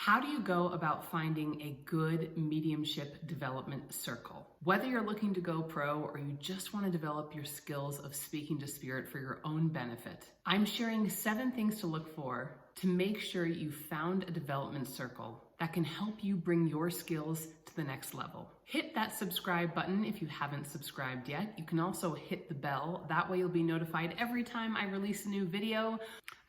How do you go about finding a good mediumship development circle? Whether you're looking to go pro or you just want to develop your skills of speaking to spirit for your own benefit, I'm sharing 7 things to look for to make sure you found a development circle that can help you bring your skills to the next level. Hit that subscribe button if you haven't subscribed yet. You can also hit the bell. That way you'll be notified every time I release a new video.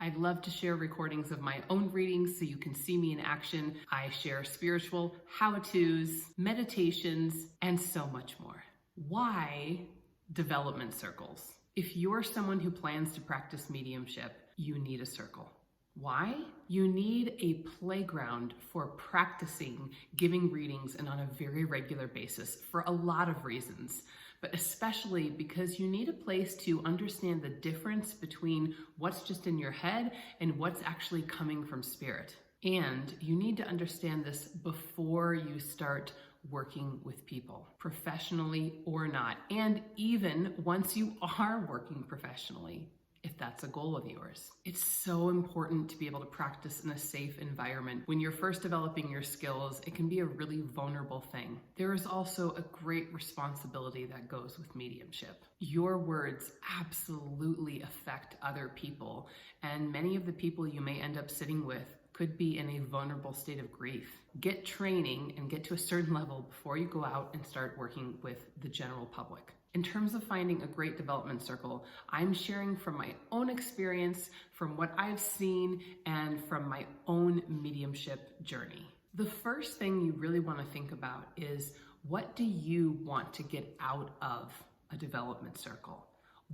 I'd love to share recordings of my own readings so you can see me in action. I share spiritual how-tos, meditations, and so much more. Why development circles? If you're someone who plans to practice mediumship, you need a circle. Why? You need a playground for practicing giving readings and on a very regular basis for a lot of reasons, but especially because you need a place to understand the difference between what's just in your head and what's actually coming from spirit. And you need to understand this before you start working with people, professionally or not, and even once you are working professionally, if that's a goal of yours. It's so important to be able to practice in a safe environment. When you're first developing your skills, it can be a really vulnerable thing. There is also a great responsibility that goes with mediumship. Your words absolutely affect other people, and many of the people you may end up sitting with could be in a vulnerable state of grief. Get training and get to a certain level before you go out and start working with the general public. In terms of finding a great development circle, I'm sharing from my own experience, from what I've seen, and from my own mediumship journey. The first thing you really want to think about is, what do you want to get out of a development circle?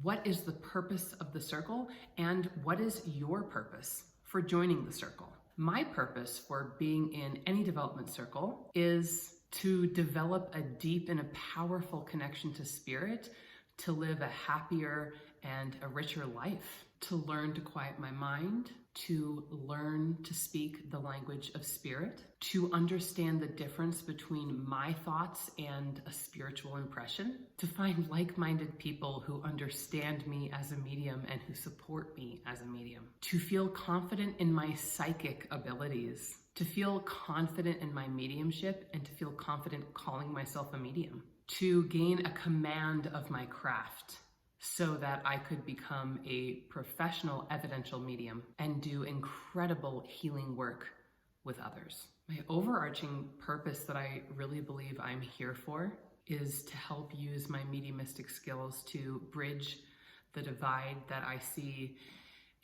What is the purpose of the circle, and what is your purpose for joining the circle? My purpose for being in any development circle is to develop a deep and a powerful connection to spirit, to live a happier and a richer life, to learn to quiet my mind, to learn to speak the language of spirit, to understand the difference between my thoughts and a spiritual impression, to find like-minded people who understand me as a medium and who support me as a medium, to feel confident in my psychic abilities, to feel confident in my mediumship, and to feel confident calling myself a medium, to gain a command of my craft so that I could become a professional evidential medium and do incredible healing work with others. My overarching purpose that I really believe I'm here for is to help use my mediumistic skills to bridge the divide that I see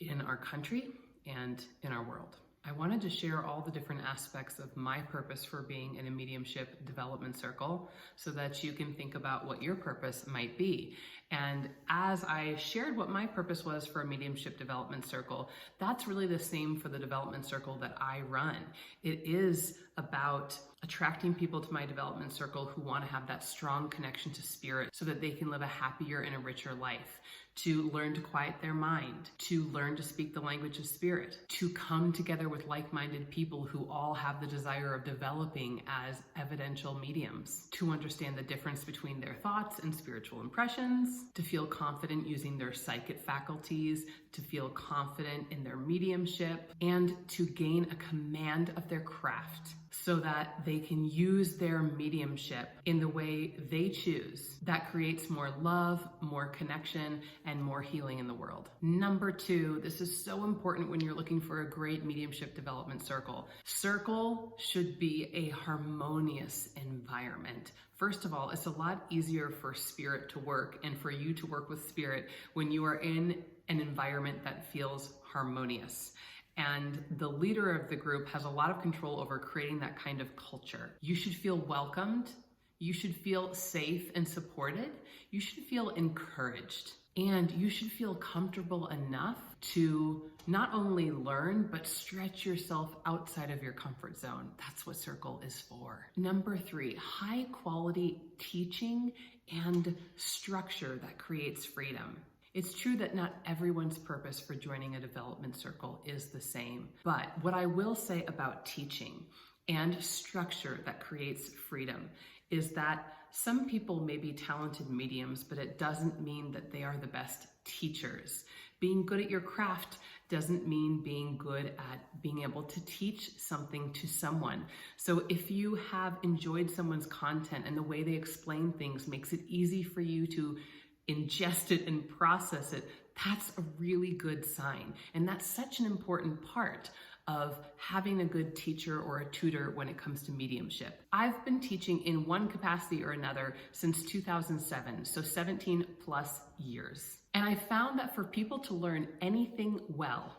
in our country and in our world. I wanted to share all the different aspects of my purpose for being in a mediumship development circle so that you can think about what your purpose might be. And as I shared what my purpose was for a mediumship development circle, that's really the same for the development circle that I run. It is about attracting people to my development circle who want to have that strong connection to spirit so that they can live a happier and a richer life, to learn to quiet their mind, to learn to speak the language of spirit, to come together with like-minded people who all have the desire of developing as evidential mediums, to understand the difference between their thoughts and spiritual impressions, to feel confident using their psychic faculties, to feel confident in their mediumship, and to gain a command of their craft so that they can use their mediumship in the way they choose. That creates more love, more connection, and more healing in the world. Number 2, this is so important when you're looking for a great mediumship development circle. Circle should be a harmonious environment. First of all, it's a lot easier for spirit to work and for you to work with spirit when you are in an environment that feels harmonious. And the leader of the group has a lot of control over creating that kind of culture. You should feel welcomed. You should feel safe and supported. You should feel encouraged. And you should feel comfortable enough to not only learn, but stretch yourself outside of your comfort zone. That's what circle is for. Number 3, high quality teaching and structure that creates freedom. It's true that not everyone's purpose for joining a development circle is the same, but what I will say about teaching and structure that creates freedom is that some people may be talented mediums, but it doesn't mean that they are the best teachers. Being good at your craft doesn't mean being good at being able to teach something to someone. So if you have enjoyed someone's content and the way they explain things makes it easy for you to ingest it and process it, that's a really good sign. And that's such an important part of having a good teacher or a tutor when it comes to mediumship. I've been teaching in one capacity or another since 2007, so 17 plus years. And I found that for people to learn anything well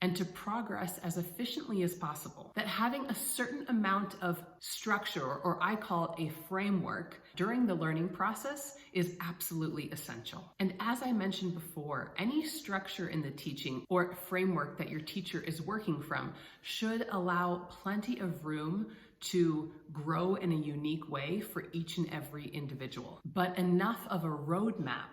and to progress as efficiently as possible, that having a certain amount of structure, or I call it a framework, during the learning process is absolutely essential. And as I mentioned before, any structure in the teaching or framework that your teacher is working from should allow plenty of room to grow in a unique way for each and every individual, but enough of a roadmap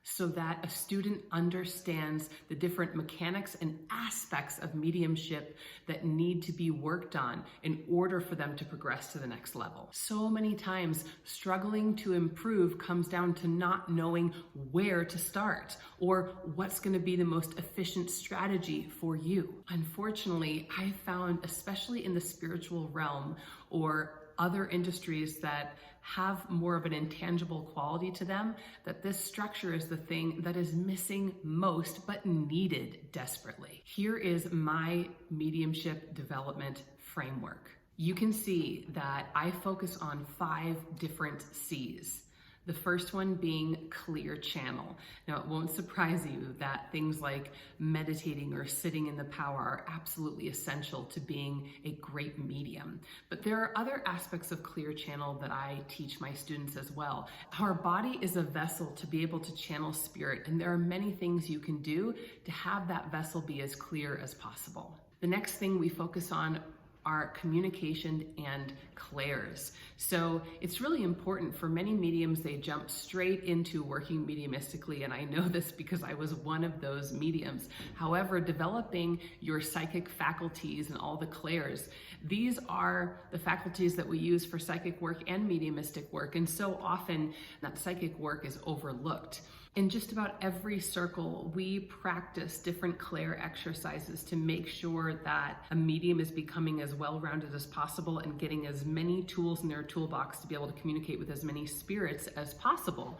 so that a student understands the different mechanics and aspects of mediumship that need to be worked on in order for them to progress to the next level. So many times, struggling to improve comes down to not knowing where to start or what's going to be the most efficient strategy for you. Unfortunately, I found, especially in the spiritual realm or other industries that have more of an intangible quality to them, that this structure is the thing that is missing most but needed desperately. Here is my mediumship development framework. You can see that I focus on 5 different C's. The first one being clear channel. Now, it won't surprise you that things like meditating or sitting in the power are absolutely essential to being a great medium. But there are other aspects of clear channel that I teach my students as well. Our body is a vessel to be able to channel spirit, and there are many things you can do to have that vessel be as clear as possible. The next thing we focus on are communication and clairs. So it's really important for many mediums, they jump straight into working mediumistically, and I know this because I was one of those mediums. However, developing your psychic faculties and all the clairs, these are the faculties that we use for psychic work and mediumistic work, and so often that psychic work is overlooked. In just about every circle, we practice different clair exercises to make sure that a medium is becoming as well-rounded as possible and getting as many tools in their toolbox to be able to communicate with as many spirits as possible.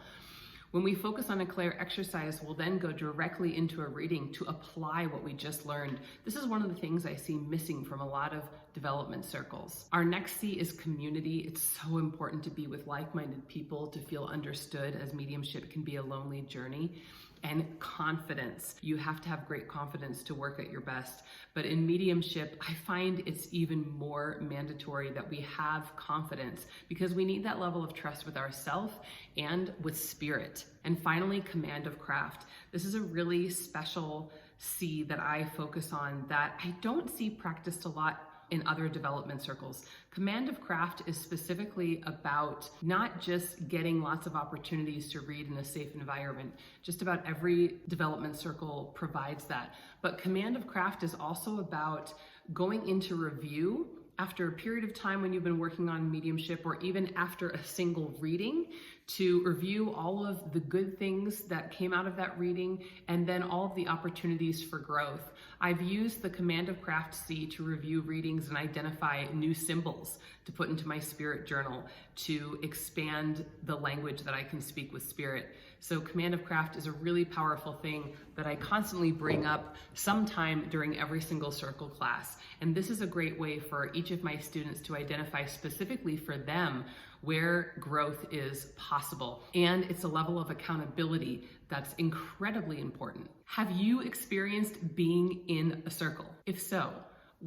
When we focus on a clair exercise, we'll then go directly into a reading to apply what we just learned. This is one of the things I see missing from a lot of development circles. Our next C is community. It's so important to be with like-minded people to feel understood, as mediumship can be a lonely journey. And confidence. You have to have great confidence to work at your best. But in mediumship, I find it's even more mandatory that we have confidence because we need that level of trust with ourselves and with spirit. And finally, command of craft. This is a really special C that I focus on that I don't see practiced a lot in other development circles. Command of craft is specifically about not just getting lots of opportunities to read in a safe environment. Just about every development circle provides that. But command of craft is also about going into review after a period of time when you've been working on mediumship, or even after a single reading, to review all of the good things that came out of that reading and then all of the opportunities for growth. I've used the command of craft C to review readings and identify new symbols to put into my spirit journal to expand the language that I can speak with spirit. So command of craft is a really powerful thing that I constantly bring up sometime during every single circle class. And this is a great way for each of my students to identify specifically for them where growth is possible. And it's a level of accountability that's incredibly important. Have you experienced being in a circle? If so,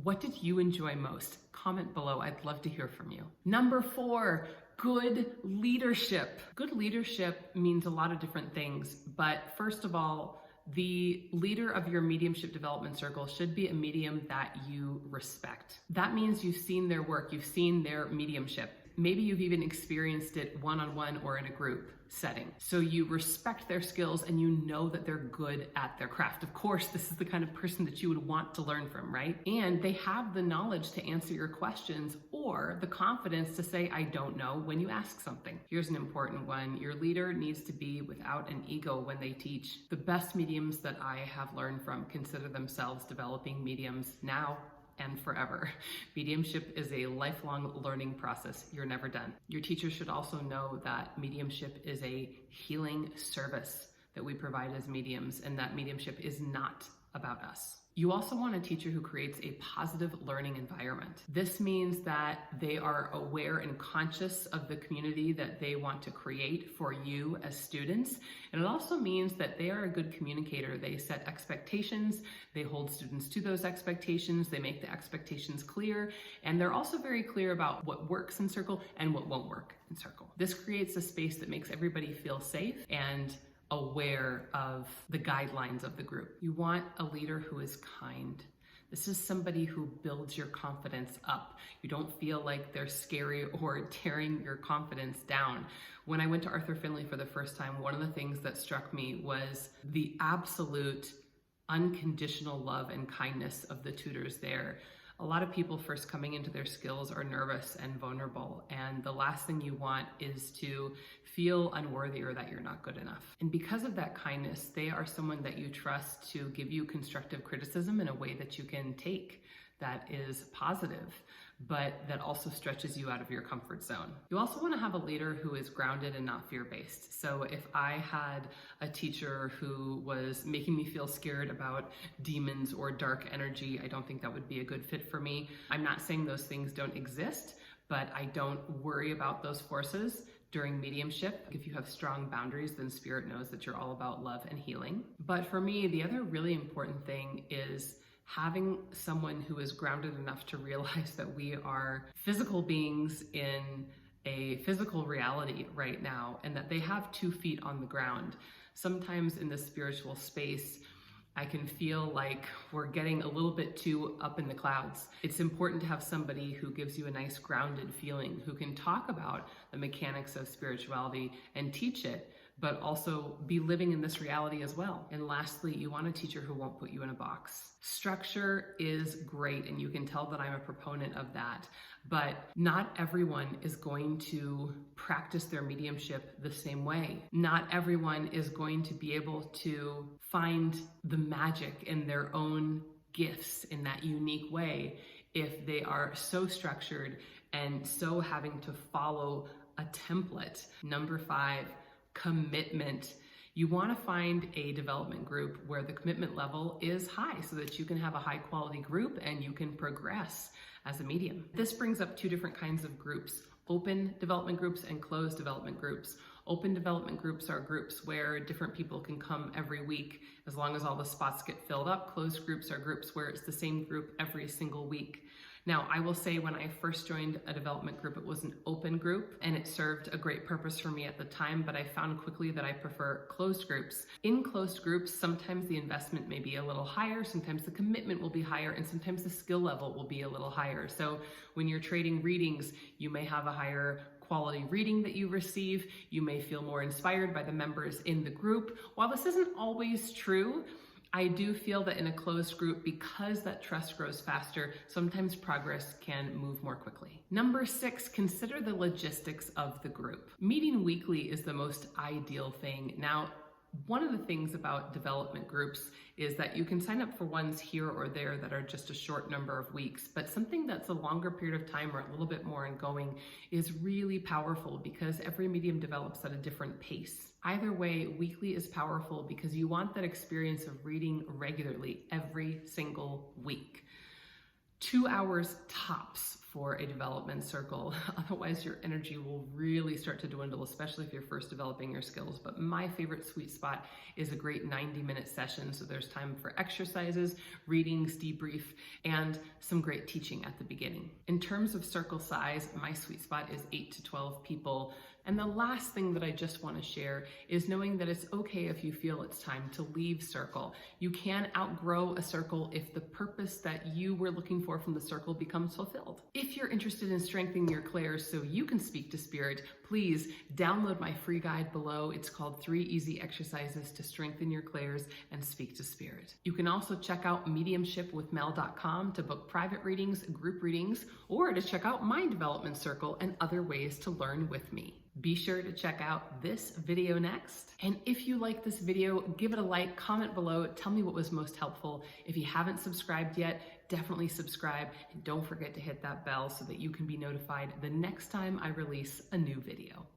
what did you enjoy most? Comment below. I'd love to hear from you. Number 4, good leadership. Good leadership means a lot of different things, but first of all, the leader of your mediumship development circle should be a medium that you respect. That means you've seen their work, you've seen their mediumship. Maybe you've even experienced it one-on-one or in a group setting. So you respect their skills and you know that they're good at their craft. Of course, this is the kind of person that you would want to learn from, right? And they have the knowledge to answer your questions, or the confidence to say, I don't know, when you ask something. Here's an important one. Your leader needs to be without an ego when they teach. The best mediums that I have learned from consider themselves developing mediums now and forever. Mediumship is a lifelong learning process. You're never done. Your teachers should also know that mediumship is a healing service that we provide as mediums, and that mediumship is not about us. You also want a teacher who creates a positive learning environment. This means that they are aware and conscious of the community that they want to create for you as students. And it also means that they are a good communicator. They set expectations, they hold students to those expectations, they make the expectations clear, and they're also very clear about what works in Circle and what won't work in Circle. This creates a space that makes everybody feel safe and aware of the guidelines of the group. You want a leader who is kind. This is somebody who builds your confidence up. You don't feel like they're scary or tearing your confidence down. When I went to Arthur Findlay for the first time, one of the things that struck me was the absolute unconditional love and kindness of the tutors there. A lot of people first coming into their skills are nervous and vulnerable, and the last thing you want is to feel unworthy or that you're not good enough. And because of that kindness, they are someone that you trust to give you constructive criticism in a way that you can take, that is positive, but that also stretches you out of your comfort zone. You also want to have a leader who is grounded and not fear-based. So if I had a teacher who was making me feel scared about demons or dark energy, I don't think that would be a good fit for me. I'm not saying those things don't exist, but I don't worry about those forces during mediumship. If you have strong boundaries, then Spirit knows that you're all about love and healing. But for me, the other really important thing is having someone who is grounded enough to realize that we are physical beings in a physical reality right now, and that they have 2 feet on the ground. Sometimes in the spiritual space, I can feel like we're getting a little bit too up in the clouds. It's important to have somebody who gives you a nice grounded feeling, who can talk about the mechanics of spirituality and teach it, but also be living in this reality as well. And lastly, you want a teacher who won't put you in a box. Structure is great, and you can tell that I'm a proponent of that, but not everyone is going to practice their mediumship the same way. Not everyone is going to be able to find the magic in their own gifts in that unique way if they are so structured and so having to follow a template. Number 5, commitment. You want to find a development group where the commitment level is high so that you can have a high quality group and you can progress as a medium. This brings up 2 different kinds of groups: open development groups and closed development groups. Open development groups are groups where different people can come every week as long as all the spots get filled up. Closed groups are groups where it's the same group every single week. Now, I will say when I first joined a development group, it was an open group and it served a great purpose for me at the time, but I found quickly that I prefer closed groups. In closed groups, sometimes the investment may be a little higher, sometimes the commitment will be higher, and sometimes the skill level will be a little higher. So when you're trading readings, you may have a higher quality reading that you receive. You may feel more inspired by the members in the group. While this isn't always true, I do feel that in a closed group, because that trust grows faster, sometimes progress can move more quickly. Number 6, consider the logistics of the group. Meeting weekly is the most ideal thing. Now, one of the things about development groups is that you can sign up for ones here or there that are just a short number of weeks, but something that's a longer period of time or a little bit more ongoing is really powerful because every medium develops at a different pace. Either way, weekly is powerful because you want that experience of reading regularly every single week. 2 hours tops for a development circle. Otherwise, your energy will really start to dwindle, especially if you're first developing your skills. But my favorite sweet spot is a great 90-minute session. So there's time for exercises, readings, debrief, and some great teaching at the beginning. In terms of circle size, my sweet spot is 8 to 12 people. And the last thing that I just want to share is knowing that it's okay if you feel it's time to leave circle. You can outgrow a circle if the purpose that you were looking for from the circle becomes fulfilled. If you're interested in strengthening your clairs so you can speak to spirit, please download my free guide below. It's called 3 Easy Exercises to Strengthen Your Clairs and Speak to Spirit. You can also check out mediumshipwithmel.com to book private readings, group readings, or to check out my development circle and other ways to learn with me. Be sure to check out this video next. And if you like this video, give it a like, comment below, tell me what was most helpful. If you haven't subscribed yet, definitely subscribe, and don't forget to hit that bell so that you can be notified the next time I release a new video.